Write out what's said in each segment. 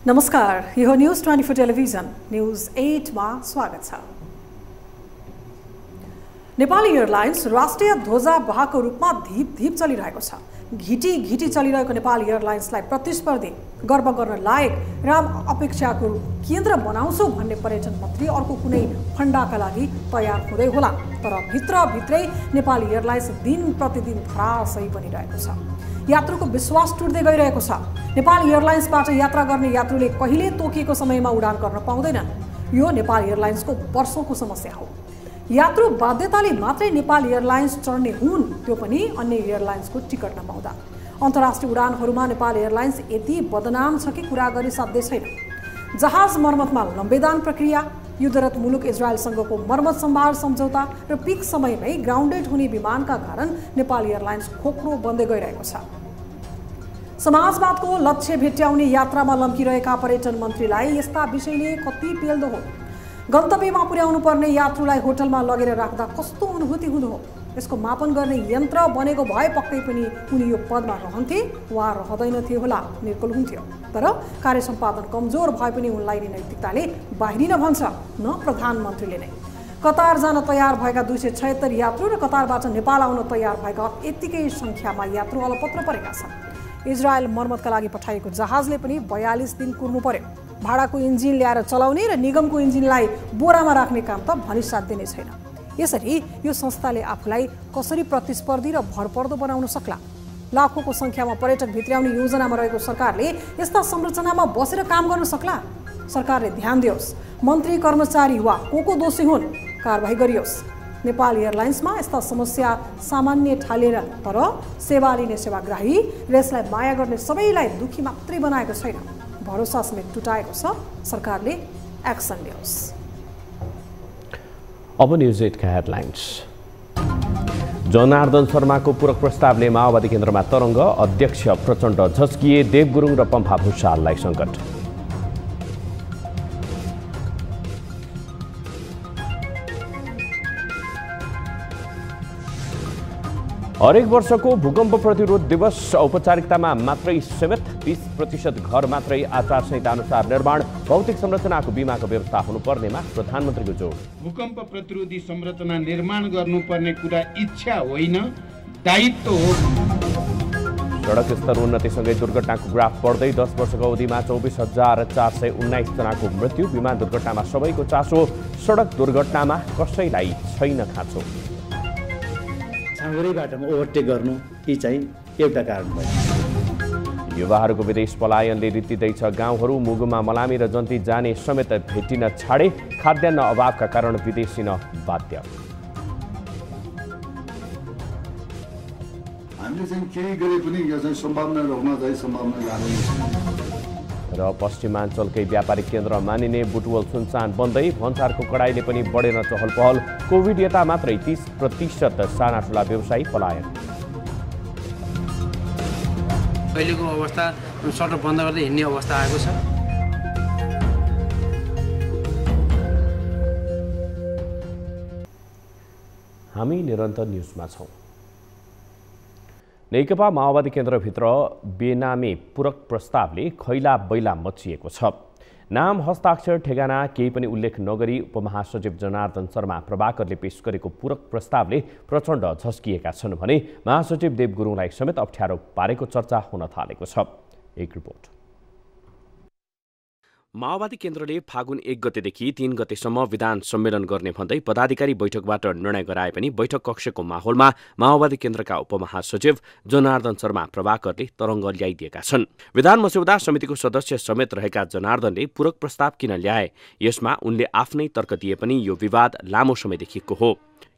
नमस्कार, यो news 24 television news 8 मा स्वागत छ। नेपाली एयरलाइन्स राष्ट्रिय ध्वजावाहकको रूपमा धीप धीप चलिरहेको छ। घिटी घिटी चलिरहेको नेपाली एयरलाइन्सलाई प्रतिस्पर्धी, गर्व गर्न लायक र अपेक्षाको केन्द्र बनाउँछु भन्ने पर्यटन मन्त्री अर्को कुनै फन्डाका लागि तयार हुँदै होला। तर भित्रभित्रै नेपाली एयरलाइन्स दिन प्रतिदिन धराशयी बनिरहेको छ। यात्रुको विश्वास टुट्दै गइरहेको छ। नेपाल एयरलाइन्सबाट यात्रा गर्ने यात्रुले कहिले तोकिएको समयमा उडान गर्न पाउँदैनन्। यो नेपाल एयरलाइन्सको वर्षौंको समस्या हो। यात्रु बाध्यताले मात्रै नेपाल एयरलाइन्स चढ्ने हुन्, त्यो पनि अन्य एयरलाइन्सको टिकट नपाउँदा। अन्तर्राष्ट्रिय उडानहरूमा नेपाल एयरलाइन्स यति बदनाम छ कि कुरा गरी साध्य छैन। जहाज मर्मतमा लम्बेदान प्रक्रिया, युद्धरत मुलुक इजरायलसँगको मर्मत सम्भार सम्झौता र पिक समयमै ग्राउन्डेड हुने विमानका कारण नेपाल एयरलाइन्स खोक्रो बन्दै गइरहेको छ। समाजवादको लक्ष्य भेट्टाउने यात्रामा लम्किरहेका पर्यटन मन्त्रीलाई यस्ता विषयले कति पेल्दो हो। गन्तव्यमा पुर्याउनु पर्ने यात्रुलाई होटलमा लगेर राख्दा कस्तो अनुभूति हुँदो हो। यसको मापन गर्ने यन्त्र बनेको भए पक्कै पनि उनी यो पदमा रहन्थे वा रहँदैनथे होला, निर्कुल हुन्थ्यो। तर कार्य सम्पादन कमजोर भए पनि उनलाई नैतिकताले बाहिरिन भन्छ, न प्रधानमन्त्रीले नै। कतार जान तयार भएका 276 यात्रु र कतारबाट नेपाल आउन तयार भएका यत्तिकै सङ्ख्यामा यात्रु अलपत्र परेका छन्। इजरायल मर्मतका लागि पठाइएको जहाजले पनि 42 दिन कुर्नु पर्यो। भाडाको इन्जिन ल्याएर चलाउने र निगमको इन्जिनलाई बोरामा राख्ने काम त भनिसाध्य नै छैन। यसरी यो संस्थाले आफूलाई कसरी प्रतिस्पर्धी र भरपर्दो बनाउन सक्ला? लाखौंको संख्यामा पर्यटक भित्र्याउने योजनामा रहेको सरकारले यस्ता संरचनामा बसेर काम गर्न सक्ला? सरकारले ध्यान दियोस्। मन्त्री कर्मचारी वा को दोषी हुन्, कारबाही गरियोस्। नेपाल एयरलाइन्समा यस्ता समस्या सामान्य ठालेर, तर सेवा लिने सेवाग्राही र यसलाई माया गर्ने सबैलाई दुखी मात्रै बनाएको छैन, भरोसा समेत टुटाएको छ। सरकारले एक्सन लियोस्। अब न्यूज 8 का हेडलाइन्स। जनार्दन शर्माको पूरक प्रस्तावले माओवादी केन्द्रमा तरङ्ग, अध्यक्ष प्रचण्ड झस्किए, देव गुरुङ र पम्फा भुषाललाई सङ्कट। हरेक वर्षको भूकम्प प्रतिरोध दिवस औपचारिकतामा मात्रै सीमित, 30% घर मात्रै आचार संहिता अनुसार निर्माण, भौतिक संरचनाको बीमाको व्यवस्था हुनुपर्नेमा प्रधानमन्त्रीको जोड। भूकम्प प्रतिरोधी संरचना निर्माण गर्नुपर्ने कुरा इच्छा होइन, दायित्व हो। सडक स्तर उन्नतिसँगै दुर्घटनाको ग्राफ बढ्दै 10 वर्षको अवधिमा 24,419 जनाको मृत्यु। विमान दुर्घटनामा सबैको चासो, सडक दुर्घटनामा कसैलाई छैन खाँचो। साँगुरै बाटोमा ओभरटेक गर्नु यी चाहिँ एउटा कारण भयो। युवाहरूको विदेश पलायनले रित्तिँदैछ गाउँहरू। मुगुमा मलामी र जन्ती जाने समेत भेटिन छाडे, खाद्यान्न अभावका कारण विदेशिन बाध्य। हामीले चाहिँ केही गरे पनि यो चाहिँ सम्भावना रहन चाहिँ सम्भावना लाग्दैन। र पश्चिमाञ्चलकै व्यापारिक केन्द्र मानिने बुटवल सुनसान बन्दै, भन्सारको कडाइले पनि बढेन चहल पहल। कोभिड यता मात्रै 30% साना ठुला व्यवसायी पलायन। अहिलेको अवस्था सटर बन्द गर्दै हिँड्ने अवस्था आएको छ। हामी निरन्तर न्युजमा छौँ। नेकपा माओवादी केन्द्रभित्र बेनामी पूरक प्रस्तावले खैला बैला मचिएको छ। नाम, हस्ताक्षर, ठेगाना केही पनि उल्लेख नगरी उपमहासचिव जनार्दन शर्मा प्रभाकरले पेश गरेको पूरक प्रस्तावले प्रचण्ड झस्किएका छन् भने महासचिव देव गुरुङलाई समेत अप्ठ्यारो पारेको चर्चा हुन थालेको छ। एक रिपोर्ट। माओवादी केन्द्रले फागुन 1 गतेदेखि 3 गतेसम्म विधान सम्मेलन गर्ने भन्दै पदाधिकारी बैठकबाट निर्णय गराए पनि बैठक कक्षको माहौलमा माओवादी केन्द्रका उपमहासचिव जनार्दन शर्मा प्रभाकरले तरङ्ग ल्याइदिएका छन्। विधान मस्यौदा समितिको सदस्य समेत रहेका जनार्दनले पूरक प्रस्ताव किन ल्याए, यसमा उनले आफ्नै तर्क दिए पनि यो विवाद लामो समयदेखिको हो।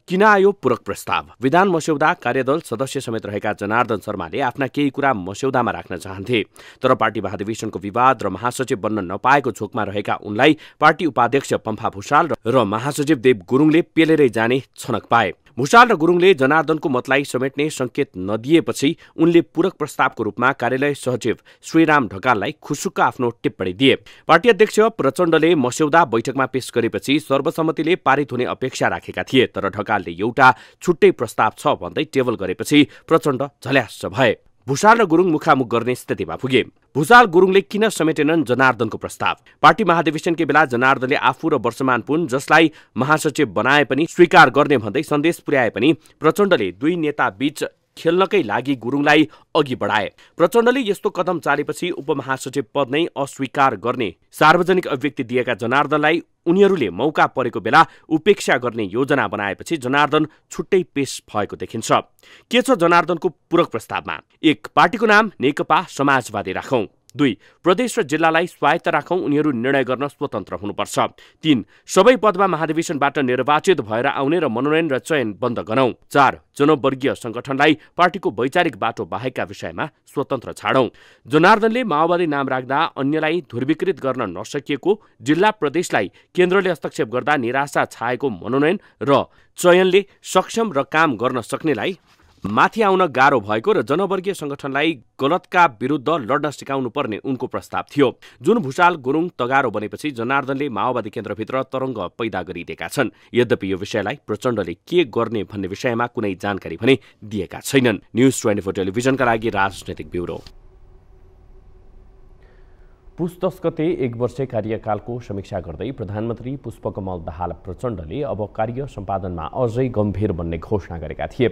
किन आयो पूरक प्रस्ताव? विधान मस्यौदा कार्यदल सदस्य समेत रहेका जनार्दन शर्माले आफ्ना केही कुरा मस्यौदामा राख्न चाहन्थे, तर पार्टी महाधिवेशनको विवाद र महासचिव बन्न नपाएको झोकमा रहेका उनलाई पार्टी उपाध्यक्ष पम्फा भुषाल र महासचिव देव गुरुङले पेलेरै जाने छनक पाए। भुषाल र गुरुङले जनार्दनको मतलाई समेट्ने संकेत नदिएपछि उनले पूरक प्रस्तावको रूपमा कार्यालय सचिव श्रीराम ढकाललाई खुसुक्क आफ्नो टिप्पणी दिए। पार्टी अध्यक्ष प्रचण्डले मस्यौदा बैठकमा पेश गरेपछि सर्वसम्मतिले पारित हुने अपेक्षा राखेका थिए, तर ढकालले एउटा छुट्टै प्रस्ताव छ भन्दै टेबल गरेपछि प्रचण्ड झल्यास भए। भुषाल र गुरुङ मुखामुख गर्ने स्थितिमा पुगे। भुषाल गुरुङले किन समेटेनन् जनार्दनको प्रस्ताव? पार्टी महाधिवेशनकै बेला जनार्दनले आफू र वर्षमान पुन जसलाई महासचिव बनाए पनि स्वीकार गर्ने भन्दै सन्देश पुर्याए पनि प्रचण्डले दुई नेता बीच खेल्नकै लागि गुरुङलाई अघि बढाए। प्रचण्डले यस्तो कदम चालेपछि उपमहासचिव पद नै अस्वीकार गर्ने सार्वजनिक अभिव्यक्ति दिएका जनार्दनलाई उनीहरूले मौका परेको बेला उपेक्षा गर्ने योजना बनाएपछि जनार्दन छुट्टै पेश भएको देखिन्छ। के छ जनार्दनको पूरक प्रस्तावमा? 1. पार्टीको नाम नेकपा समाजवादी राखौं। 2. प्रदेश र जिल्लालाई स्वायत्त राखौं, उनीहरू निर्णय गर्न स्वतन्त्र हुनुपर्छ। 3. सबै पदमा महाधिवेशनबाट निर्वाचित भएर आउने र मनोनयन र चयन बन्द गरौं। 4. जनवर्गीय संगठनलाई पार्टीको वैचारिक बाटो बाहेकका विषयमा स्वतन्त्र छाडौं। जनार्दनले माओवादी नाम राख्दा अन्यलाई ध्रुवीकृत गर्न नसकिएको, जिल्ला प्रदेशलाई केन्द्रले हस्तक्षेप गर्दा निराशा छाएको मनोनयन र चयनले सक्षम र काम गर्न सक्नेलाई माथि आउन गाह्रो भएको र जनवर्गीय संगठनलाई गलतका विरुद्ध लड्न सिकाउनु पर्ने उनको प्रस्ताव थियो, जुन भुषाल गुरुङ तगारो बनेपछि जनार्दनले माओवादी केन्द्रभित्र तरङ्ग पैदा गरिदिएका छन्। यद्यपि यो विषयलाई प्रचण्डले के गर्ने भन्ने विषयमा कुनै जानकारी भने दिएका छैनन्। न्युज 24 टेलिभिजनका लागि राजनैतिक ब्युरो। पुस 10 गते 1 वर्षे कार्यकालको समीक्षा गर्दै प्रधानमन्त्री पुष्पकमल दाहाल प्रचण्डले अब कार्य सम्पादनमा अझै गम्भीर बन्ने घोषणा गरेका थिए।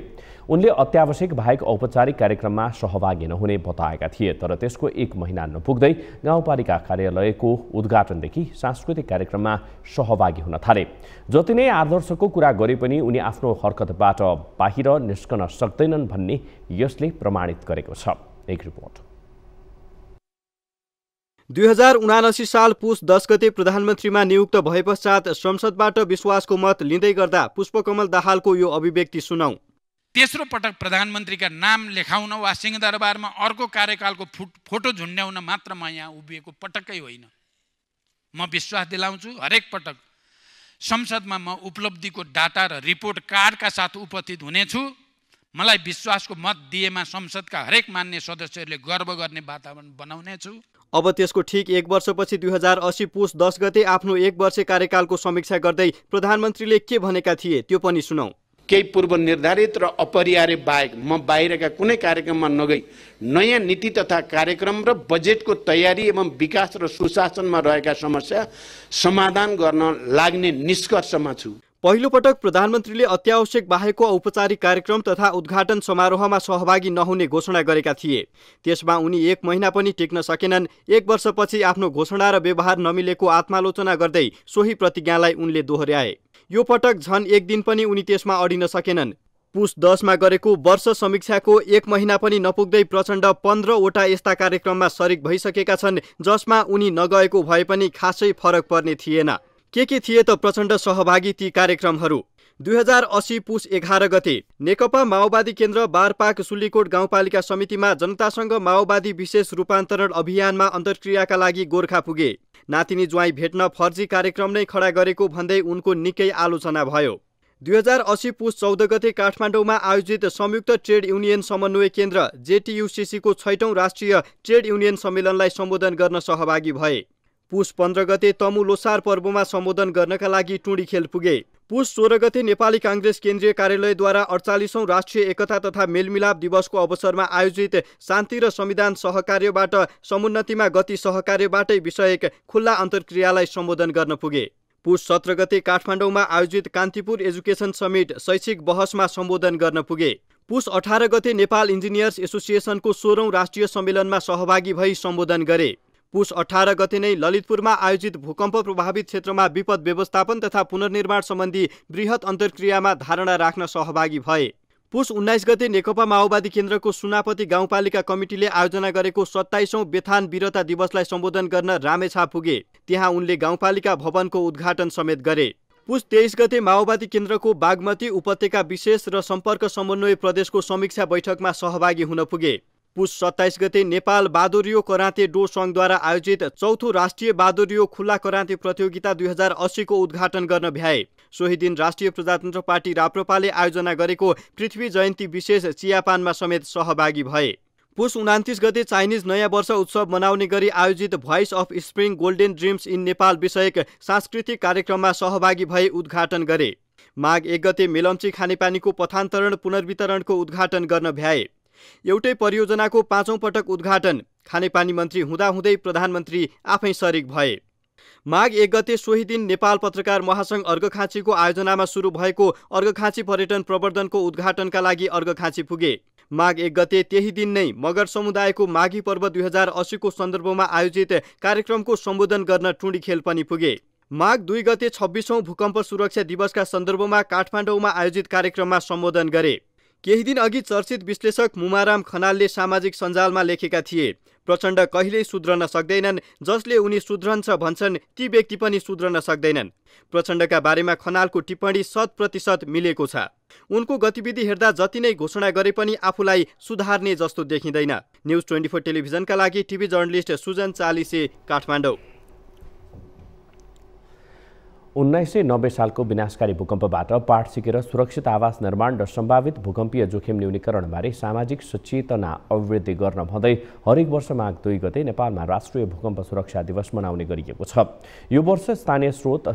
उनले अत्यावश्यक बाहेक औपचारिक कार्यक्रममा सहभागी नहुने बताएका थिए, तर त्यसको 1 महिना नपुग्दै गाउँपालिका कार्यालयको उद्घाटनदेखि सांस्कृतिक कार्यक्रममा सहभागी हुन थाले। जति नै आदर्शको कुरा गरे पनि उनी आफ्नो हरकतबाट बाहिर निस्कन सक्दैनन् भन्ने यसले प्रमाणित गरेको छ। एक रिपोर्ट। 2079 साल पुस 10 गते प्रधानमन्त्रीमा नियुक्त भए पश्चात संसदबाट विश्वासको मत लिँदै गर्दा पुष्पकमल दाहालको यो अभिव्यक्ति सुनौ। तेस्रो पटक प्रधानमन्त्रीका नाम लेखाउन वा सिंहदरबारमा अर्को कार्यकालको फोटो झुन्ड्याउन मात्र म यहाँ उभिएको पटक्कै होइन। म विश्वास दिलाउँछु, हरेक पटक संसदमा म उपलब्धिको डाटा र रिपोर्ट कार्डका साथ उपस्थित हुनेछु। मलाई विश्वासको मत दिएमा संसदका हरेक मान्य सदस्यहरूले गर्व गर्ने वातावरण बनाउनेछु। अब त्यसको ठिक 1 वर्षपछि 2080 पुस 10 गते आफ्नो 1 वर्ष कार्यकालको समीक्षा गर्दै प्रधानमन्त्रीले के भनेका थिए त्यो पनि सुनौ। केही पूर्व निर्धारित र अपरिहार्य बाहेक म बाहिरका कुनै कार्यक्रममा नगई नयाँ नीति तथा कार्यक्रम र बजेटको तयारी एवं विकास र सुशासनमा रहेका समस्या समाधान गर्न लाग्ने निष्कर्षमा छु। पहिलो पटक प्रधानमन्त्रीले अत्यावश्यक बाहेकको औपचारिक कार्यक्रम तथा उद्घाटन समारोहमा सहभागी नहुने घोषणा गरेका थिए। त्यसमा उनी 1 महिना पनि टिक्न सकेनन्। 1 वर्षपछि आफ्नो घोषणा र व्यवहार नमिलेको आत्मालोचना गर्दै सोही प्रतिज्ञालाई उनले दोहोर्याए। यो पटक झन् 1 दिन पनि उनी त्यसमा अडिन सकेनन्। पुस 10 मा गरेको वर्ष समीक्षाको 1 महिना पनि नपुग्दै प्रचण्ड 15 वटा यस्ता कार्यक्रममा सरिक भइसकेका छन् जसमा उनी नगएको भए पनि खासै फरक पर्ने थिएन। के थिए त प्रचण्ड सहभागी ती कार्यक्रमहरू? 2080 पुस 11 गते नेकपा माओवादी केन्द्र बारपाक सुलीकोट गाउँपालिका समितिमा जनतासँग माओवादी विशेष रूपान्तरण अभियानमा अन्तर्क्रियाका लागि गोर्खा पुगे। नातिनी ज्वाइँ भेट्न फर्जी कार्यक्रम नै खडा गरेको भन्दै उनको निकै आलोचना भयो। 2080 पुस 14 गते काठमाडौँमा आयोजित संयुक्त ट्रेड युनियन समन्वय केन्द्र JTUCC को 6औं राष्ट्रिय ट्रेड युनियन सम्मेलनलाई सम्बोधन गर्न सहभागी भए। पुस 15 गते तमु लोसार पर्वमा सम्बोधन गर्नका लागि टुँडीखेल पुगे। पुस 16 गते नेपाली कांग्रेस केन्द्रीय कार्यालयद्वारा 48औं राष्ट्रिय एकता तथा मेलमिलाप दिवसको अवसरमा आयोजित शान्ति र संविधान सहकार्यबाट समुन्नतिमा गति सहकार्यबाटै विषयक खुल्ला अन्तर्क्रियालाई सम्बोधन गर्न पुगे। पुस 17 गते काठमाडौँमा आयोजित कान्तिपुर एजुकेसन समिट शैक्षिक बहसमा सम्बोधन गर्न पुगे। पुस 18 गते नेपाल इन्जिनियर्स एसोसिएसनको 16औं राष्ट्रिय सम्मेलनमा सहभागी भई सम्बोधन गरे। पुस 18 गते नै ललितपुरमा आयोजित भूकम्प प्रभावित क्षेत्रमा विपद व्यवस्थापन तथा पुनर्निर्माण सम्बन्धी बृहत अन्तर्क्रियामा धारणा राख्न सहभागी भए। पुस 19 गते नेकपा माओवादी केन्द्रको सुनापति गाउँपालिका कमिटीले आयोजना गरेको 27औं बेथान वीरता दिवसलाई सम्बोधन गर्न रामेछाप पुगे। त्यहाँ उनले गाउँपालिका भवनको उद्घाटन समेत गरे। पुस 23 गते माओवादी केन्द्रको बागमती उपत्यका विशेष र सम्पर्क समन्वय प्रदेशको समीक्षा बैठकमा सहभागी हुन पुगे। पुस 27 गते नेपाल बादुरियो कराते डो सङ्घद्वारा आयोजित चौथो राष्ट्रिय बादुरियो खुल्ला कराते प्रतियोगिता 2080 को उद्घाटन गर्न भ्याए। सोही दिन राष्ट्रिय प्रजातन्त्र पार्टी राप्रपाले आयोजना गरेको पृथ्वी जयन्ती विशेष चियापानमा समेत सहभागी भए। पुस 29 गते चाइनिज नयाँ वर्ष उत्सव मनाउने गरी आयोजित voice of spring golden dreams in Nepal विषयक सांस्कृतिक कार्यक्रममा सहभागी भई उद्घाटन गरे। माघ 1 गते मेलम्ची खानेपानीको पथान्तरण पुनर्वितरणको उद्घाटन गर्न भ्याए। एउटै परियोजनाको 5औं पटक उद्घाटन खानेपानी मन्त्री हुँदाहुँदै प्रधानमन्त्री आफै सरिक भए। माघ 1 गते सोही दिन नेपाल पत्रकार महासंघ अर्घखाँचीको आयोजनामा सुरु भएको अर्घखाँची पर्यटन प्रवर्धनको उद्घाटनका लागि अर्घखाँची पुगे। माघ 1 गते त्यही दिन नै मगर समुदायको माघी पर्व 2080 को सन्दर्भमा आयोजित कार्यक्रमको सम्बोधन गर्न टुँडीखेल पनि पुगे। माघ 2 गते 26औं भूकम्प सुरक्षा दिवसका सन्दर्भमा काठमाडौँमा आयोजित कार्यक्रममा सम्बोधन गरे। केही दिन अघि चर्चित विश्लेषक मुमाराम खनालले सामाजिक सञ्जालमा लेखेका थिए, प्रचण्ड कहिल्यै सुध्रन सक्दैनन्, जसले उनी सुध्रन्छ भन्छन् ती व्यक्ति पनि सुध्रन सक्दैनन्। प्रचण्डका बारेमा खनालको टिप्पणी 100% मिलेको छ। उनको गतिविधि हेर्दा जति नै घोषणा गरे पनि आफूलाई सुधार्ने जस्तो देखिँदैन। न्युज 24 टेलिभिजनका लागि टिभी जर्नलिस्ट सुजन चालिसे, काठमाडौँ। 1990 सालको विनाशकारी भूकम्पबाट पाठ सिकेर सुरक्षित आवास निर्माण र सम्भावित भूकम्पीय जोखिम न्यूनीकरणबारे सामाजिक सचेतना अभिवृद्धि गर्न भन्दै हरेक वर्ष माघ 2 गते नेपालमा राष्ट्रिय भूकम्प सुरक्षा दिवस मनाउने गरिएको छ। यो वर्ष स्थानीय स्रोत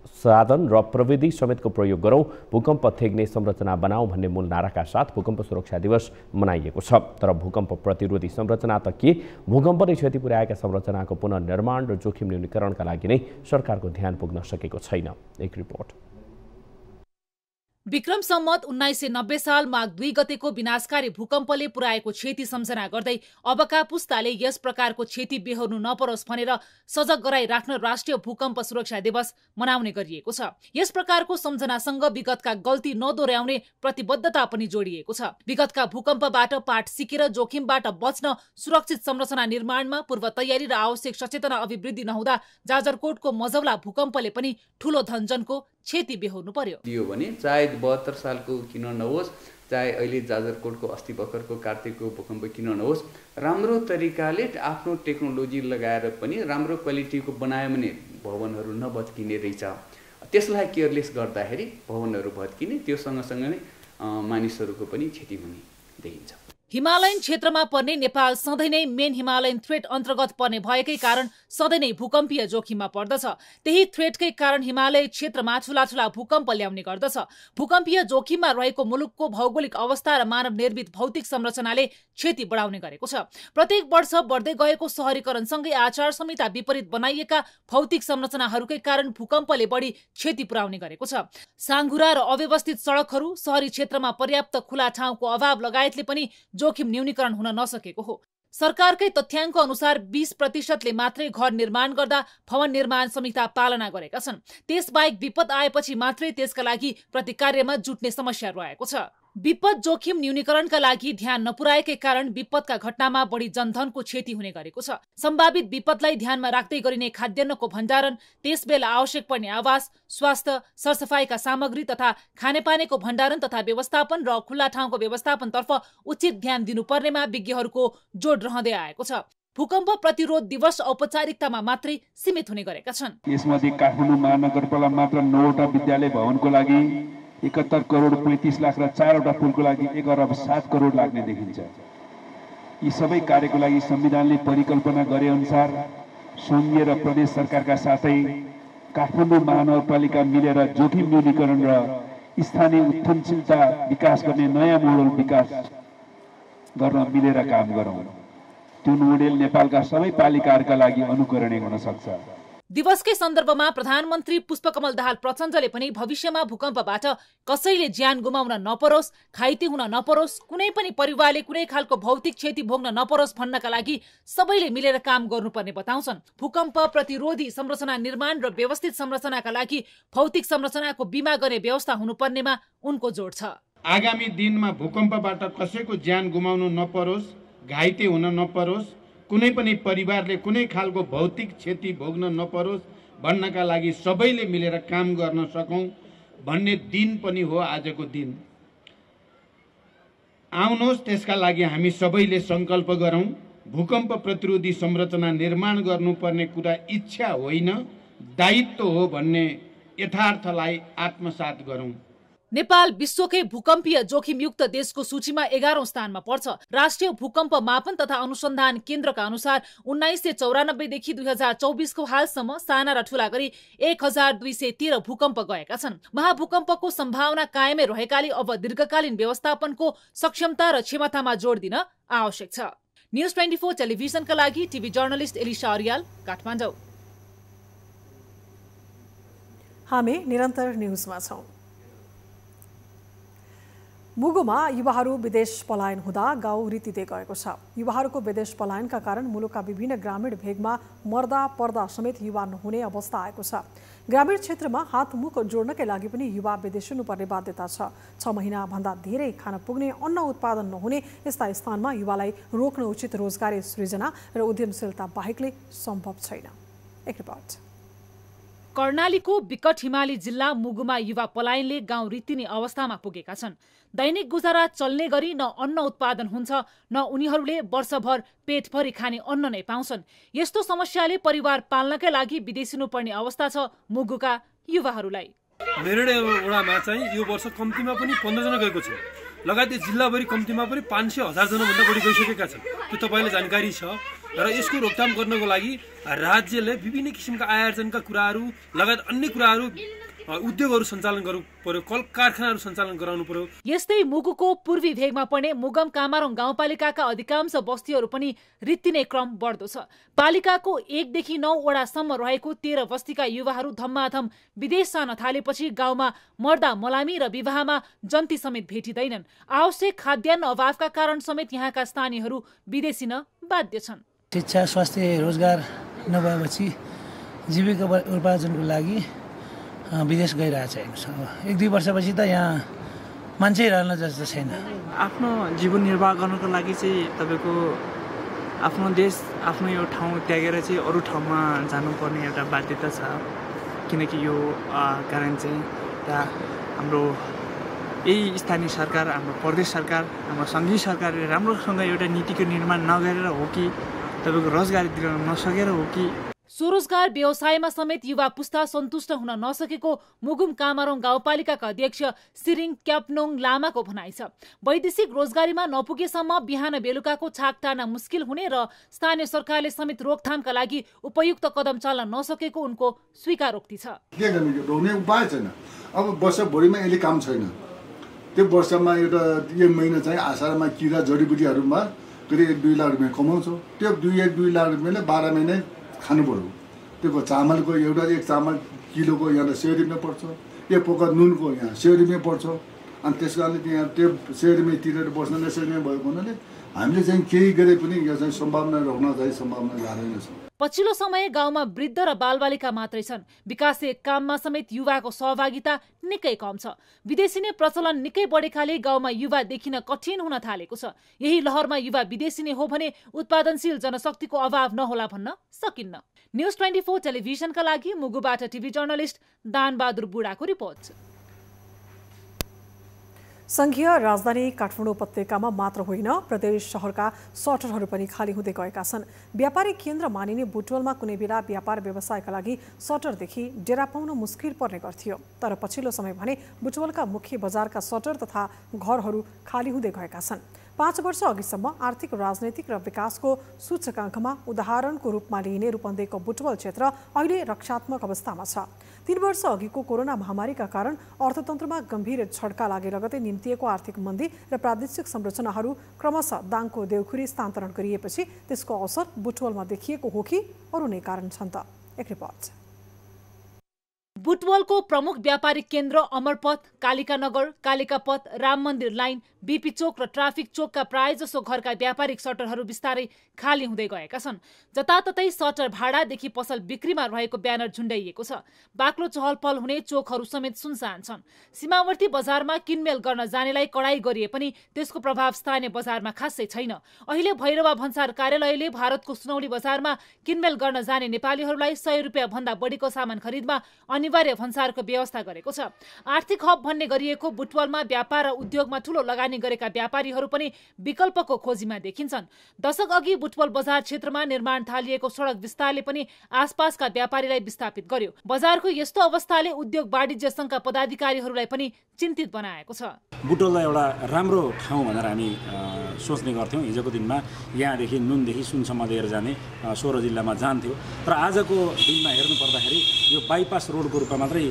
साधन र प्रविधि समेतको प्रयोग गरौँ, भूकम्प थेग्ने संरचना बनाऊ भन्ने मूल नाराका साथ भूकम्प सुरक्षा दिवस मनाइएको छ। तर भूकम्प प्रतिरोधी संरचना त के, भूकम्पले क्षति पुर्याएका संरचनाको पुनर्निर्माण र जोखिम न्यूनीकरणका लागि नै सरकारको ध्यान पुग्न सकेको छैन। एक रिपोर्ट। विक्रम सम्मत 1990 साल माघ 2 गतेको विनाशकारी भूकम्पले पुर्याएको क्षति सम्झना गर्दै अबका पुस्ताले यस प्रकारको क्षति बेहोर्नु नपरोस् भनेर सजग गराई राख्न राष्ट्रिय भूकम्प सुरक्षा दिवस मनाउने गरिएको छ। यस प्रकारको सम्झनासँग विगतका गल्ती नदोर्याउने प्रतिबद्धता पनि जोडिएको छ। विगतका भूकम्पबाट पाठ सिकेर जोखिमबाट बच्न सुरक्षित संरचना निर्माणमा पूर्व तयारी र आवश्यक सचेतना अभिवृद्धि नहुँदा जाजरकोटको मझौला भूकम्पले पनि ठूलो धनजनको क्षति बेहोर्नु पर्यो। दियो भने चाहे 72 सालको किन नहोस्, चाहे अहिले जाजरकोटको अस्ति भर्खरको कार्तिकको भूकम्प किन नहोस्, राम्रो तरिकाले आफ्नो टेक्नोलोजी लगाएर पनि राम्रो क्वालिटीको बनायो भने भवनहरू नभत्किने रहेछ। त्यसलाई केयरलेस गर्दाखेरि भवनहरू भत्किने, त्यो सँगसँगै नै मानिसहरूको पनि क्षति हुने देखिन्छ। हिमालयन क्षेत्रमा पर्ने नेपाल सधैँ नै मेन हिमालयन थ्रेट अन्तर्गत पर्ने भएकै कारण सधैँ नै भूकम्पीय जोखिममा पर्दछ। त्यही थ्रेटकै कारण हिमालय क्षेत्रमा ठूला भूकम्प ल्याउने गर्दछ। भूकम्पीय जोखिममा रहेको मुलुकको भौगोलिक अवस्था र मानव निर्मित भौतिक संरचनाले क्षति बढाउने गरेको छ। प्रत्येक वर्ष बढ्दै गएको शहरीकरणसँगै आचार संहिता विपरीत बनाइएका भौतिक संरचनाहरूकै कारण भूकम्पले बढी क्षति पुर्याउने गरेको छ। साँघुरा र अव्यवस्थित सडकहरू, शहरी क्षेत्रमा पर्याप्त खुला ठाउँको अभाव लगायतले पनि जोखिम न्यूनीकरण हुन नसकेको हो। सरकारकै तथ्याङ्क अनुसार 20% मात्रै घर निर्माण गर्दा भवन निर्माण संहिता पालना गरेका छन्। त्यसबाहेक विपद आएपछि मात्रै त्यसका लागि प्रतिकार्यमा जुट्ने समस्या रहेको छ। विपद जोखिम न्यूनीकरणका लागि ध्यान नपुर्याएकै कारण विपदका घटनामा बढी जनधनको क्षति हुने गरेको छ। सम्भावित विपदलाई ध्यानमा राख्दै गरिने खाद्यान्नको भण्डारण, त्यसबेला आवश्यक पर्ने आवास, स्वास्थ्य, सरसफाइका सामग्री तथा खानेपानीको भण्डारण तथा व्यवस्थापन र खुल्ला ठाउँको व्यवस्थापनतर्फ उचित ध्यान दिनुपर्नेमा विज्ञहरूको जोड रहँदै आएको छ। भूकम्प प्रतिरोध दिवस औपचारिकतामा मात्रै सीमित हुने गरेका छन्। यसमध्ये काठमाडौँ महानगरपालिका मात्र 9वटा विद्यालय भवनको लागि 71 करोड 35 लाख र 4वटा पुलको लागि 1 अरब 7 करोड लाग्ने देखिन्छ। यी सबै कार्यको लागि संविधानले परिकल्पना गरे अनुसार संघीय र प्रदेश सरकारका साथै काठमाडौँ महानगरपालिका मिलेर जोखिम न्यूनीकरण र स्थानीय उत्थानशीलता विकास गर्ने नयाँ मोडल विकास गर्न मिलेर काम गरौँ। त्यो मोडेल नेपालका सबै पालिकाहरूका लागि अनुकरणीय हुन सक्छ। दिवसकै सन्दर्भमा प्रधानमन्त्री पुष्पकमल दाहाल प्रचण्डले पनि भविष्यमा भूकम्पबाट कसैले ज्यान गुमाउन नपरोस्, घाइते हुन नपरोस्, कुनै पनि परिवारले कुनै खालको भौतिक क्षति भोग्न नपरोस् भन्नका लागि सबैले मिलेर काम गर्नुपर्ने बताउँछन्। भूकम्प प्रतिरोधी संरचना निर्माण र व्यवस्थित संरचनाका लागि भौतिक संरचनाको बीमा गर्ने व्यवस्था हुनुपर्नेमा उनको जोड छ। आगामी दिनमा भूकम्पबाट कसैको ज्यान गुमाउनु नपरोस्, घाइते हुन नपरोस्, कुनै पनि परिवारले कुनै खालको भौतिक क्षति भोग्न नपरोस् भन्नका लागि सबैले मिलेर काम गर्न सकौं भन्ने दिन पनि हो आजको दिन। आउनुहोस् त्यसका लागि हामी सबैले संकल्प गरौं। भूकम्प प्रतिरोधी संरचना निर्माण गर्नुपर्ने कुरा इच्छा होइन, दायित्व हो भन्ने यथार्थलाई आत्मसात गरौं। नेपाल विश्वकै भूकम्पीय जोखिमयुक्त देशको सूचीमा 11औं स्थानमा पर्छ। राष्ट्रिय भूकम्प मापन तथा अनुसन्धान केन्द्रका अनुसार 1994 देखि 2024 को हालसम्म साना र ठूला गरी 1213 भूकम्प गएका छन्। महाभूकम्पको सम्भावना कायमै रहेकाले अब दीर्घकालीन व्यवस्थापनको सक्षमता र क्षमतामा जोड दिन आवश्यक छ। न्यूज 24 टेलिभिजनका लागि टिभी जर्नलिस्ट एलिसा अरियाल, काठमाडौँ। हामी निरन्तर न्यूजमा छौं। मुगुमा युवाहरू विदेश पलायन हुँदा गाउँ रीतिँदै गएको छ। युवाहरूको विदेश पलायनका कारण मुलुकका विभिन्न ग्रामीण भेगमा मर्दा पर्दा समेत युवा नहुने अवस्था आएको छ। ग्रामीण क्षेत्रमा हातमुख जोड्नकै लागि पनि युवा विदेशिनुपर्ने बाध्यता छ। 6 महिनाभन्दा धेरै खान पुग्ने अन्न उत्पादन नहुने यस्ता स्थानमा युवालाई रोक्न उचित रोजगारी सृजना र उद्यमशीलता बाहेकले सम्भव छैन। एक रिपोर्ट। कर्णालीको विकट हिमाली जिल्ला मुगुमा युवा पलायनले गाउँ रीतिने अवस्थामा पुगेका छन्। दैनिक गुजारा चल्ने गरी न अन्न उत्पादन हुन्छ, न उनीहरूले वर्षभर पेटभरि खाने अन्न नै पाउँछन्। यस्तो समस्याले परिवार पाल्नकै लागि विदेशिनुपर्ने अवस्था छ मुगुका युवाहरूलाई। मेरडे वडामा चाहिँ यो वर्ष कम्तीमा पनि 15 जना गएको छ। लगायत जिल्लाभरि कम्तीमा पनि 500,000 जना भन्दा बढी गइसकेका छन्। त्यो तपाईलाई जानकारी छ। र यसको रोकथाम गर्नको लागि राज्यले विभिन्न किसिमका आयोजनका कुराहरू लगायत अन्य कुराहरू उद्योगहरू सञ्चालन गर्नु पर्यो, कल कारखानाहरू सञ्चालन गराउनु पर्यो। यस्तै मुगुको पूर्वी भेगमा पर्ने मुगम कामारोङ गाउँपालिकाका अधिकांश बस्तीहरू पनि रीतिने क्रम बढ्दो छ। पालिकाको 1 देखि 9 वडासम्म रहेको 13 बस्तीका युवाहरू धम्माधम विदेश जान थालेपछि गाउँमा मर्दा मलामी र विवाहमा जन्ती समेत भेटिँदैनन्। आवश्यक खाद्यान्न अभावका कारण समेत यहाँका स्थानीयहरू विदेशिन बाध्य छन्। शिक्षा, स्वास्थ्य, रोजगार नभएपछि जीविका उपार्जनको लागि विदेश गइरहेको छ। 1-2 वर्षपछि त यहाँ मान्छे रहन जस्तो छैन। आफ्नो जीवन निर्वाह गर्नको लागि चाहिँ तपाईँको आफ्नो देश, आफ्नो यो ठाउँ त्यागेर चाहिँ अरू ठाउँमा जानुपर्ने एउटा बाध्यता छ। किनकि यो कारण चाहिँ त्यहाँ हाम्रो यही स्थानीय सरकार, हाम्रो प्रदेश सरकार, हाम्रो सङ्घीय सरकारले राम्रोसँग एउटा नीतिको निर्माण नगरेर हो कि तपाईँको रोजगारी दिलाउन नसकेर हो कि स्वरोजगार व्यवसायमा समेत युवा पुस्ता सन्तुष्ट हुन नसकेको मुगुम कामारोङ गाउँपालिकाका अध्यक्ष सिरिङ क्याप्नोङ लामाको भनाइ छ। वैदेशिक रोजगारीमा नपुगेसम्म बिहान बेलुकाको छाक टार्न मुस्किल हुने र स्थानीय सरकारले समेत रोकथामका लागि उपयुक्त कदम चाल्न नसकेको उनको स्वीकारोक्ति छ। के गर्ने रोक्ने उपाय छैन। अब वर्षभरिमा यसले काम छैन। त्यो वर्षमा एउटा 1 महिना चाहिँ आषाढमा किरा जडीबुटीहरूमा करिब 1-2 लाख रुपियाँ कमाउँछ। त्यो 2-2 लाख रुपियाँले 12 महिना खानु पर्यो। त्यो चामलको एउटा 1 चामल किलोको यहाँ 100 रुपियाँ पर्छ। 1 पोका नुनको यहाँ 100 रुपियाँ पर्छ। अनि त्यस कारणले त्यहाँ त्यो 100 रुपियाँ तिरेर बस्न नसक्ने भएको हुनाले हामीले चाहिँ केही गरे पनि यो चाहिँ सम्भावना रोक्न चाहिँ सम्भावना जाँदैन छ। पछिल्लो समय गाउँमा वृद्ध र बालबालिका मात्रै छन्। विकासे काममा समेत युवाको सहभागिता निकै कम छ। विदेशिने प्रचलन निकै बढेकाले गाउँमा युवा देखिन कठिन हुन थालेको छ। यही लहरमा युवा विदेशिने हो भने उत्पादनशील जनशक्तिको अभाव नहोला भन्न सकिन्न। न्यूज 24 टेलिभिजनका लागि मुगुबाट टिभी जर्नलिस्ट दानबहादुर बुढाको रिपोर्ट। संघीय राजधानी काठमाडौँ उपत्यकामा मात्र होइन, प्रदेश शहरका सटरहरू पनि खाली हुँदै गएका छन्। व्यापारिक केन्द्र मानिने बुटवलमा कुनै बेला व्यापार व्यवसायका लागि सटरदेखि डेरा पाउन मुस्किल पर्ने गर्थ्यो। तर पछिल्लो समय भने बुटवलका मुख्य बजारका सटर तथा घरहरू खाली हुँदै गएका छन्। 5 वर्ष अघिसम्म आर्थिक, राजनैतिक र विकासको सूचकाङ्कमा उदाहरणको रूपमा लिइने रूपन्देहीको बुटवल क्षेत्र अहिले रक्षात्मक अवस्थामा छ। 3 वर्ष अघिको कोरोना महामारीका कारण अर्थतन्त्रमा गम्भीर झड्का लागे लगतै निम्तिएको आर्थिक मन्दी र प्रादेशिक संरचनाहरू क्रमशः दाङको देउखुरी स्थानान्तरण गरिएपछि त्यसको असर बुटवलमा देखिएको हो कि अरू नै कारण छन् त? एक रिपोर्ट। बुटवलको प्रमुख व्यापारिक केन्द्र अमरपथ, कालिका नगर, कालिका पथ, राम मन्दिर लाइन, बीपी चोक र ट्राफिक चोकका प्रायजसो घरका व्यापारिक सटरहरू बिस्तारै खाली हुँदै गएका छन्। जताततै सटर भाडादेखि पसल बिक्रीमा रहेको ब्यानर झुन्डाइएको छ। बाक्लो चहलपहल हुने चोकहरू समेत सुनसान छन्। सीमावर्ती बजारमा किनमेल गर्न जानेलाई कडाई गरिए पनि त्यसको प्रभाव स्थानीय बजारमा खासै छैन। अहिले भैरवा भन्सार कार्यालयले भारतको सुनौली बजारमा किनमेल गर्न जाने नेपालीहरूलाई 100 रुपियाँ भन्दा बढीको सामान खरिदमा अनिवार्य भन्सारको व्यवस्था गरेको छ। आर्थिक हब भन्ने गरिएको बुटवलमा व्यापार र उद्योगमा ठूलो लगानी गरेका व्यापारीहरू पनि विकल्पको खोजीमा देखिन्छन्। दशक अघि बुटवल बजार क्षेत्रमा निर्माण थालिएको सडक विस्तारले पनि आसपासका व्यापारीलाई विस्थापित गर्यो। बजारको यस्तो अवस्थाले उद्योग वाणिज्य संघका पदाधिकारीहरूलाई पनि चिन्तित बनाएको छ। बुटवललाई एउटा राम्रो ठाउँ भनेर हामी सोच्ने गर्थ्यौँ। हिजोको दिनमा यहाँदेखि नुनदेखि सुनसम्म लिएर जाने 16 जिल्लामा जान्थ्यो, तर आजको दिनमा हेर्नु पर्दाखेरि यो बाइपास रोडको रूपमा मात्रै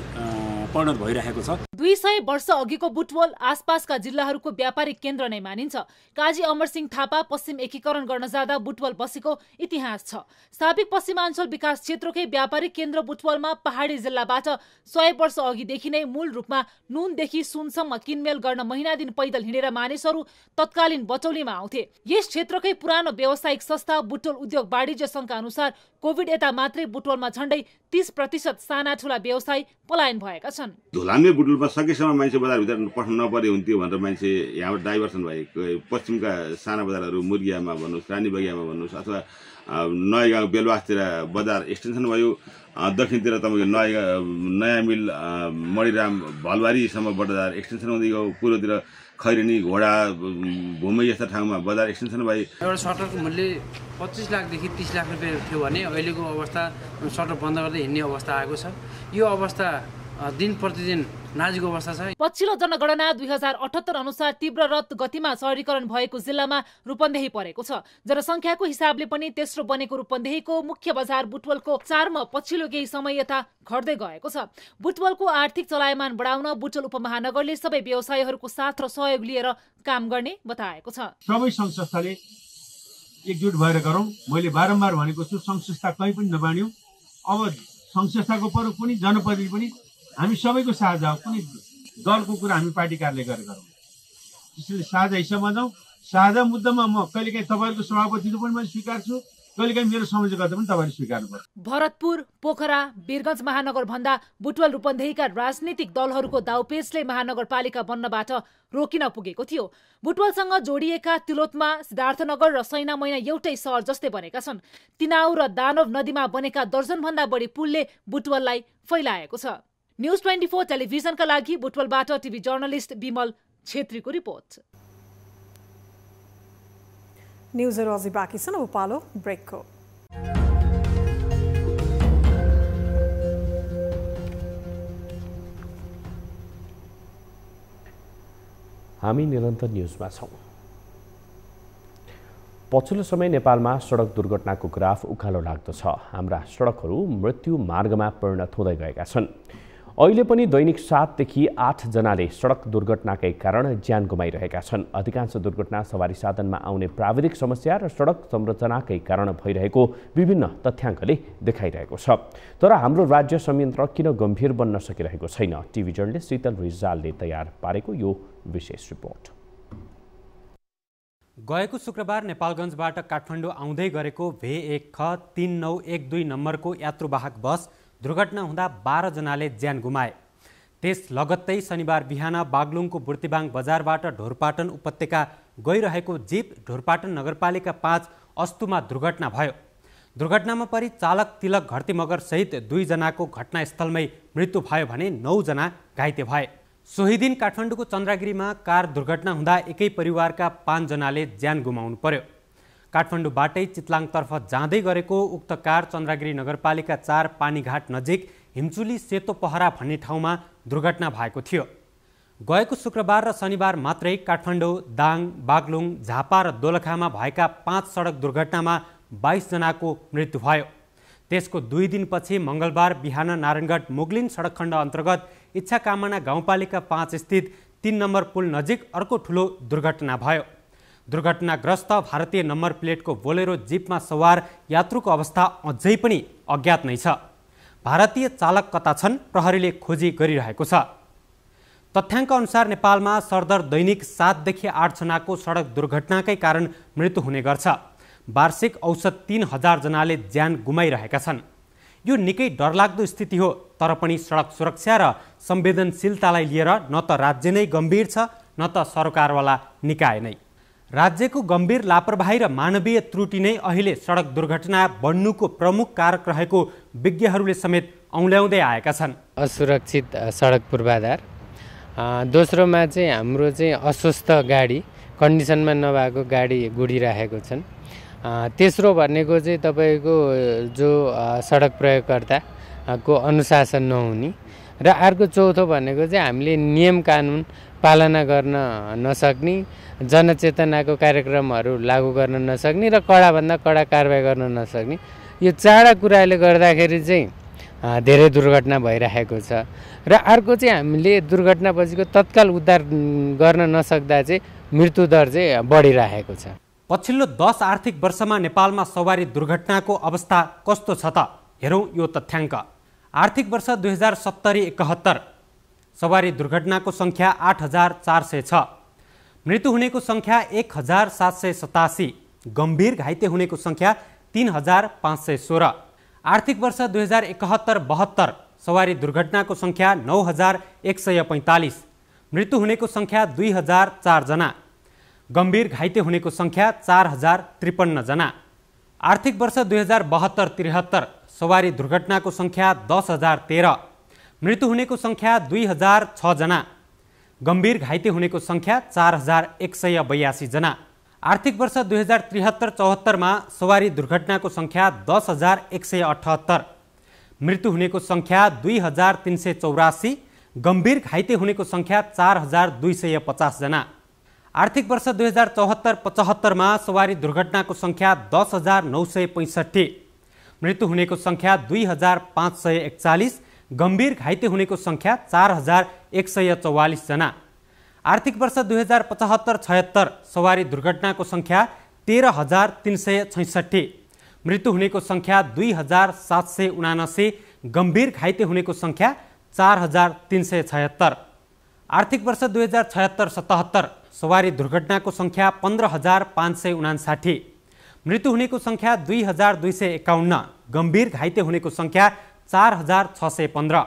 परिणत भइरहेको छ। 200 वर्ष अघिको बुटवल आसपासका जिल्लाहरूको व्यापारिक केन्द्र नै मानिन्छ। काजी अमरसिंह थापा पश्चिम एकीकरण गर्न जाँदा बुटवल बसेको इतिहास छ। साबिक पश्चिमाञ्चल विकास क्षेत्रकै व्यापारिक केन्द्र बुटवलमा पहाडी जिल्लाबाट 100 वर्ष अघिदेखि नै मूल रूपमा नुनदेखि सुनसम्म किनमेल गर्न महिना दिन पैदल हिँडेर मानिसहरू तत्कालीन बटौलीमा आउँथे। यस क्षेत्रकै पुरानो व्यावसायिक संस्था बुटवल उद्योग वाणिज्य संघका अनुसार कोभिड यता मात्रै बुटवलमा झण्डै 30% साना ठुला व्यवसायी पलायन भएका छन्। धुलामे बुटवलमा सकेसम्म मान्छे बजारभित्र पठाउन नपरे हुन्थ्यो भनेर मान्छे यहाँबाट डाइभर्सन भएको पश्चिमका साना बजारहरू मुर्गियामा भन्नुहोस्, रानीबगियामा भन्नुहोस्, अथवा नयाँ गाउँ बेलवासतिर बजार एक्सटेन्सन भयो, दक्षिणतिर तपाईँको नयाँ मिल मणिराम भलबारीसम्म बजार एक्सटेन्सन हुँदै गयो, पूर्वतिर खैरेनी घोडा भूमि यस्ता ठाउँमा बजार एक्सटेन्सन भए। एउटा सटरको मूल्य 25 लाखदेखि 30 लाख रुपियाँ थियो भने अहिलेको अवस्था सटर बन्द गर्दै हिँड्ने अवस्था आएको छ। यो अवस्था दिन प्रतिदिन नाजुक अवस्था छ। पछिल्लो जनगणना 2078 अनुसार तीव्र रथ गतिमा शहरीकरण भएको जिल्लामा रूपन्देही परेको छ। जनसङ्ख्याको हिसाबले पनि तेस्रो बनेको रूपन्देहीको मुख्य बजार बुटवलको 4 मा पछिल्लो केही समय यता घट्दै गएको छ। बुटवलको आर्थिक चलायमान बढाउन बुटवल उपमहानगरले सबै व्यवसायीहरूको साथ र सहयोग लिएर काम गर्ने बताएको छ। सबै सङ्घ संस्थाले एकजुट भएर गरौँ। मैले बारम्बार भनेको छु, सङ्घ संस्था कहीँ पनि नबाड्यौँ। अब सङ्घ संस्थाको पर कुनै जनप्रतिनिधि पनि हामी सबैको साझा हो। कुनै दलको कुरा हामी पार्टी कार्यालय गरेर गरौँ। त्यसैले साझा हिस्सामा जाउँ। साझा मुद्दामा म कहिलेकाहीँ तपाईँहरूको सभापतित्व पनि मैले स्वीकार्छु, कहिलेकाहीँ मेरो संयोजकता पनि तपाईँले स्वीकार्नुपर्छ। भरतपुर, पोखरा, वीरगञ्ज महानगर भन्दा बुटवल रूपन्देहीका राजनीतिक दलहरूको दाउपेचले महानगरपालिका बन्नबाट रोकिन पुगेको थियो। बुटवलसँग जोडिएका तिलोत्मा, सिद्धार्थनगर र सैनामैना एउटै सहर जस्तै बनेका छन्। तिनाउ र दानव नदीमा बनेका दर्जनभन्दा बढी पुलले बुटवललाई फैलाएको छ। न्युज 24 टेलिभिजनका लागि बुटवलबाट टिभी जर्नलिस्ट विमल छेत्रीको रिपोर्ट। न्युजहरू अझै बाँकी छन्, अब पालो ब्रेकको। हामी निरन्तर न्युजमा छौँ। पछिल्लो समय नेपालमा सडक दुर्घटनाको ग्राफ उकालो लाग्दो छ। हाम्रा सडकहरू मृत्यु मार्गमा परिणत हुँदै गएका छन्। अहिले पनि दैनिक 7 देखि 8 जनाले सडक दुर्घटनाकै कारण ज्यान गुमाइरहेका छन्। अधिकांश दुर्घटना सवारी साधनमा आउने प्राविधिक समस्या र सडक संरचनाकै कारण भइरहेको विभिन्न तथ्याङ्कले देखाइरहेको छ। तर हाम्रो राज्य संयन्त्र किन गम्भीर बन्न सकिरहेको छैन? टिभी जर्नलिस्ट शीतल रिजालले तयार पारेको यो विशेष रिपोर्ट। गएको शुक्रबार नेपालगञ्जबाट काठमाडौँ आउँदै गरेको V1 ख 3912 नम्बरको यात्रुवाहक बस दुर्घटना हुँदा 12 जनाले ज्यान गुमाए। त्यस लगत्तै शनिबार बिहान बागलुङको बुर्तिबाङ बजारबाट ढोरपाटन उपत्यका गइरहेको जीप ढोरपाटन नगरपालिका 5 अस्तुमा दुर्घटना भयो। दुर्घटनामा परि चालक तिलक घरती मगर सहित 2 जनाको घटनास्थलमै मृत्यु भयो भने 9 जना घाइते भए। सोही दिन काठमाडौँको चन्द्रगिरीमा कार दुर्घटना हुँदा एकै परिवारका 5 जनाले ज्यान गुमाउनु पर्यो। काठमाडौँबाटै चितलाङतर्फ जाँदै गरेको उक्त कार चन्द्रगिरी नगरपालिका 4 पानीघाट नजिक हिमचुली सेतो पहरा भन्ने ठाउँमा दुर्घटना भएको थियो। गएको शुक्रबार र शनिबार मात्रै काठमाडौँ, दाङ, बागलुङ, झापा र दोलखामा भएका 5 सडक दुर्घटनामा 22 जनाको मृत्यु भयो। त्यसको 2 दिनपछि मङ्गलबार बिहान नारायणगढ मुगलिन सडक खण्ड अन्तर्गत इच्छाकामना गाउँपालिका 5 स्थित 3 नम्बर पुल नजिक अर्को ठुलो दुर्घटना भयो। दुर्घटनाग्रस्त भारतीय नम्बर प्लेटको बोलेरो जीपमा सवार यात्रुको अवस्था अझै पनि अज्ञात नै छ। भारतीय चालक कता छन् प्रहरीले खोजी गरिरहेको छ। तथ्याङ्क अनुसार नेपालमा सरदर दैनिक 7 देखि 8 जनाको सडक दुर्घटनाकै कारण मृत्यु हुने गर्छ। वार्षिक औसत 3000 जनाले ज्यान गुमाइरहेका छन्। यो निकै डरलाग्दो स्थिति हो, तर पनि सडक सुरक्षा र संवेदनशीलतालाई लिएर न त राज्य नै गम्भीर छ न त सरकारवाला निकाय नै। राज्यको गम्भीर लापरवाही र मानवीय त्रुटि नै अहिले सडक दुर्घटना बढ्नुको प्रमुख कारक रहेको विज्ञहरूले समेत औँल्याउँदै आएका छन्। असुरक्षित सडक पूर्वाधार, दोस्रोमा चाहिँ हाम्रो चाहिँ अस्वस्थ गाडी, कन्डिसनमा नभएको गाडी गुडिरहेको छन्। तेस्रो भनेको चाहिँ तपाईँको जो सडक प्रयोगकर्ताको अनुशासन नहुने र अर्को चौथो भनेको चाहिँ हामीले नियम कानुन पालना गर्न नसक्ने, जनचेतनाको कार्यक्रमहरू लागू गर्न नसक्ने र कडाभन्दा कडा कारबाही गर्न नसक्ने, यो चारवटा कुराले गर्दाखेरि चाहिँ धेरै दुर्घटना भइरहेको छ। र अर्को चाहिँ हामीले दुर्घटनापछिको तत्काल उद्धार गर्न नसक्दा चाहिँ मृत्युदर चाहिँ बढिरहेको छ। पछिल्लो 10 आर्थिक वर्षमा नेपालमा सवारी दुर्घटनाको अवस्था कस्तो छ त? हेरौँ यो तथ्याङ्क। आर्थिक वर्ष 2070-71 सवारी दुर्घटनाको सङ्ख्या 8406 छ। मृत्यु हुनेको सङ्ख्या 1787, गम्भीर घाइते हुनेको सङ्ख्या 3516। आर्थिक वर्ष 2071-72 सवारी दुर्घटनाको सङ्ख्या 9145, मृत्यु हुनेको सङ्ख्या 2004 जना, गम्भीर घाइते हुनेको सङ्ख्या 4053 जना। आर्थिक वर्ष 2072-73 सवारी दुर्घटनाको सङ्ख्या 10013, मृत्यु हुनेको सङ्ख्या 2006 जना, गम्भीर घाइते हुनेको सङ्ख्या 4182 जना। आर्थिक वर्ष 2073-74 मा सवारी दुर्घटनाको सङ्ख्या 10178, मृत्यु हुनेको सङ्ख्या 2384, गम्भीर घाइते हुनेको सङ्ख्या 4250 जना। आर्थिक वर्ष 2074-75 मा सवारी दुर्घटनाको सङ्ख्या 10965, मृत्यु हुनेको सङ्ख्या 2541, गम्भीर घाइते हुनेको सङ्ख्या 4144 जना। आर्थिक वर्ष 2075-76 सवारी दुर्घटनाको सङ्ख्या 13366, मृत्यु हुनेको सङ्ख्या 2779, गम्भीर घाइते हुनेको सङ्ख्या 4376। आर्थिक वर्ष 2076-77 सवारी दुर्घटनाको सङ्ख्या 15559, मृत्यु हुनेको सङ्ख्या 2251, गम्भीर घाइते हुनेको सङ्ख्या 4615।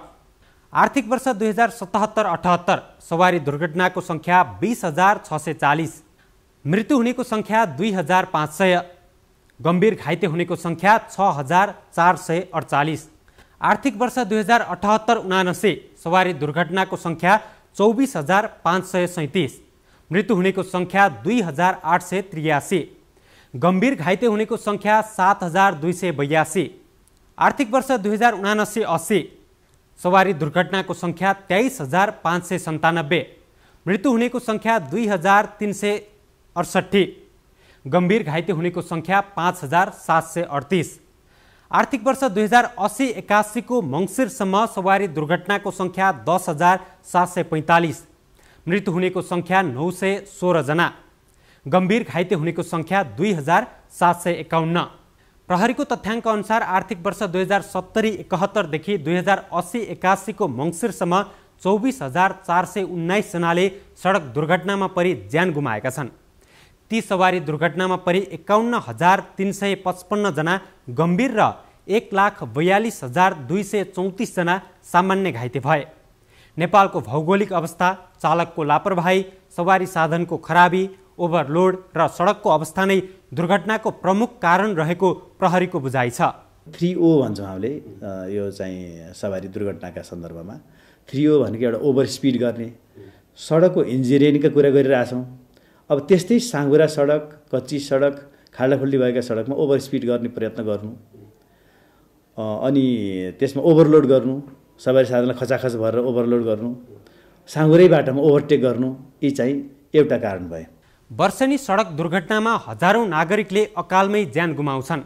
आर्थिक वर्ष 2077-78 सवारी दुर्घटनाको सङ्ख्या 20640, मृत्यु हुनेको सङ्ख्या 2500, गम्भीर घाइते हुनेको सङ्ख्या 6448। आर्थिक वर्ष 2078-79 सवारी दुर्घटनाको सङ्ख्या 24537, मृत्यु हुनेको सङ्ख्या 2883, गम्भीर घाइते हुनेको सङ्ख्या 7282। आर्थिक वर्ष 2079-80 सवारी दुर्घटनाको सङ्ख्या 23597, मृत्यु हुनेको सङ्ख्या 2368, गम्भीर घाइते हुनेको सङ्ख्या 5738। आर्थिक वर्ष 2080-81 को मङ्सिरसम्म सवारी दुर्घटनाको सङ्ख्या 10745, मृत्यु हुनेको सङ्ख्या 916 जना, गम्भीर घाइते हुनेको सङ्ख्या 2751। प्रहरीको तथ्याङ्क अनुसार आर्थिक वर्ष 2070-71 देखि 2080-81 को मङ्सिरसम्म 24419 जनाले सडक दुर्घटनामा परि ज्यान गुमाएका छन्। ती सवारी दुर्घटनामा परि 51355 जना गम्भीर र 1,42,234 जना सामान्य घाइते भए। नेपालको भौगोलिक अवस्था, चालकको लापरवाही, सवारी साधनको खराबी, ओभरलोड र सडकको अवस्था नै दुर्घटनाको प्रमुख कारण रहेको प्रहरीको बुझाइ छ। 3O भन्छौँ हामीले यो चाहिँ सवारी दुर्घटनाका सन्दर्भमा। 3O भनेको एउटा ओभर स्पिड गर्ने, सडकको इन्जिनियरिङका कुरा गरिरहेछौँ। अब त्यस्तै साँघुरा सडक, कच्ची सडक, खाल्डाखुल्डी भएका सडकमा ओभर स्पिड गर्ने प्रयत्न गर्नु, अनि त्यसमा ओभरलोड गर्नु, सवारी साधनलाई खचाखच भएर ओभरलोड गर्नु, साँघुरै बाटोमा ओभरटेक गर्नु, यी चाहिँ एउटा कारण भयो। वर्षेनी सडक दुर्घटनामा हजारौं नागरिकले अकालमै ज्यान गुमाउँछन्।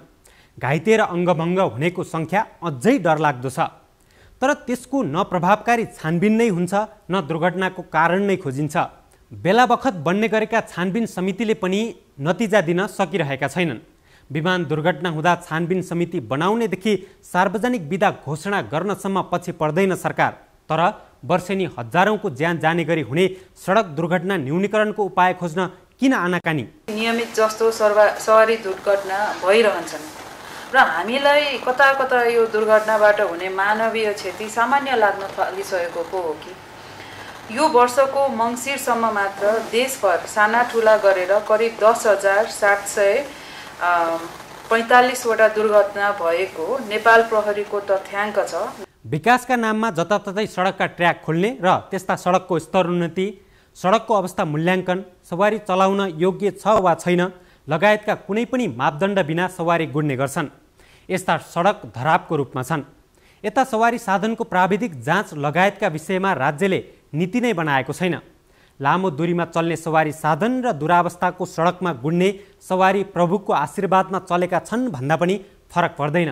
घाइते र अङ्गभङ्ग हुनेको सङ्ख्या अझै डरलाग्दो छ। तर त्यसको न प्रभावकारी छानबिन नै हुन्छ न दुर्घटनाको कारण नै खोजिन्छ। बेला बखत बन्ने गरेका छानबिन समितिले पनि नतिजा दिन सकिरहेका छैनन्। विमान दुर्घटना हुँदा छानबिन समिति बनाउनेदेखि सार्वजनिक विदा घोषणा गर्नसम्म पछि पर्दैन सरकार। तर वर्षेनी हजारौंको ज्यान जाने गरी हुने सडक दुर्घटना न्यूनीकरणको उपाय खोज्न किन आनाकानी? नियमित जस्तो सवारी दुर्घटना भइरहन्छन् र हामीलाई कता कता यो दुर्घटनाबाट हुने मानवीय क्षति सामान्य लाग्न थालिसकेको पो हो कि यो वर्षको मङ्सिरसम्म मात्र देशभर साना ठुला गरेर करिब 10,745 वटा दुर्घटना भएको नेपाल प्रहरीको तथ्याङ्क छ। विकासका नाममा जताततै सडकका ट्र्याक खोल्ने र त्यस्ता सडकको स्तरोन्नति, सडकको अवस्था मूल्याङ्कन, सवारी चलाउन योग्य छ वा छैन लगायतका कुनै पनि मापदण्ड बिना सवारी गुड्ने गर्छन्। यस्ता सडक धरापको रूपमा छन्। यता सवारी साधनको प्राविधिक जाँच लगायतका विषयमा राज्यले नीति नै बनाएको छैन। लामो दूरीमा चल्ने सवारी साधन र दुरावस्थाको सडकमा गुड्ने सवारी प्रभुको आशीर्वादमा चलेका छन् भन्दा पनि फरक पर्दैन।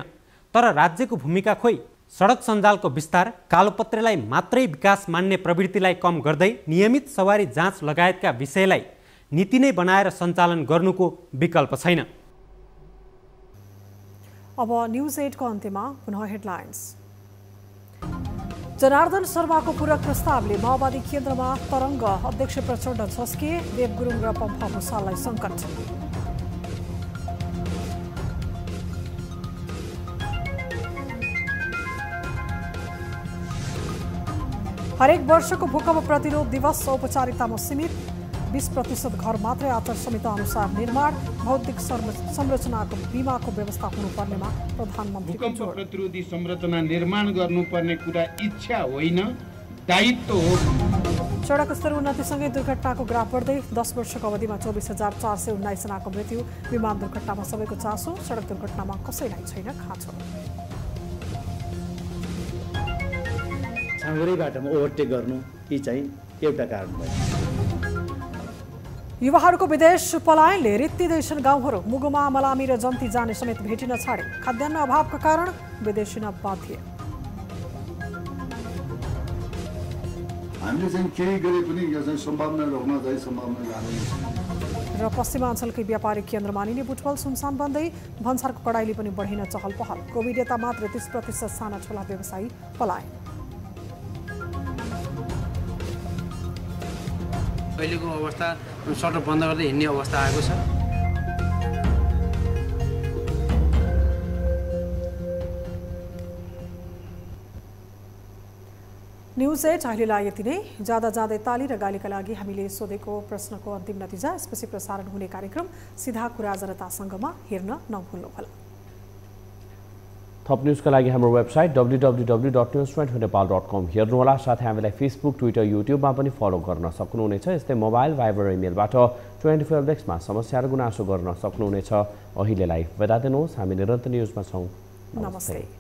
तर राज्यको भूमिका खोइ? सडक सञ्जालको विस्तार, कालोपत्रेलाई मात्रै विकास मान्ने प्रवृत्तिलाई कम गर्दै नियमित सवारी जाँच लगायतका विषयलाई नीति नै बनाएर सञ्चालन गर्नुको विकल्प छैन। अब न्यूज 8 को अन्त्यमा पुनः हेडलाइन्स। जनार्दन शर्माको पूरक प्रस्तावले माओवादी केन्द्रमा तरङ्ग, अध्यक्ष प्रचण्ड झस्के, देव गुरुङ र पम्फा भूषाललाई सङ्कट। हरेक वर्षको भूकम्प प्रतिरोध दिवस औपचारिकतामा सीमित, 20% घर मात्रै आचार संहिता अनुसार निर्माण, भौतिक संरचनाको बीमाको व्यवस्था हुनुपर्नेमा प्रधानमन्त्री। भूकम्प प्रतिरोधी संरचना निर्माण गर्नुपर्ने कुरा इच्छा होइन, दायित्व हो। सडक स्तर उन्नतिसँगै दुर्घटनाको ग्राफ बढ्दै 10 वर्षको अवधिमा 24,419 जनाको मृत्यु। विमान दुर्घटनामा सबैको चासो, सडक दुर्घटनामा कसैलाई छैन खाँचो। साँगुरै बाटोमा ओभरटेक गर्नु यी चाहिँ एउटा कारण भयो। युवाहरूको विदेश पलायनले रित्तिँदैछन् गाउँहरू। मुगुमा, मलामी र जन्ती जाने समेत भेटिन छाडे। खाद्यान्न अभावका कारण विदेशिन बाध्य। हामीले चाहिँ केही गरे पनि यो चाहिँ सम्भावना रोक्न चाहिँ सम्भावना लाग्दैन। र पश्चिमाञ्चलकै व्यापारिक केन्द्र मानिने बुटवल सुनसान बन्दै, भन्सारको कडाइली पनि बढिन चहल पहल। कोभिड यता मात्र 30% साना ठुला व्यवसायी पलायन। अहिलेको अवस्था सटर बन्द गर्दै हिँड्ने अवस्था आएको छ। न्यूज 8 अहिलेलाई यति नै। जाँदै ताली र गालीका लागि हामीले सोधेको प्रश्नको अन्तिम नतिजा, यसपछि प्रसारण हुने कार्यक्रम सीधा कुरा जनतासँगमा हेर्न नभुल्नुहोला। थप न्यूजका लागि हाम्रो वेबसाइट www.news24nepal.com हेर्नुहोला। साथै हामीलाई फेसबुक, ट्विटर, युट्युबमा पनि फलो गर्न सक्नुहुनेछ। यस्तै मोबाइल, भाइबर र इमेलबाट 24X मा समस्या र गुनासो गर्न सक्नुहुनेछ। अहिलेलाई बिदा दिनुहोस्। हामी निरन्तर न्यूजमा छौँ। नमस्ते।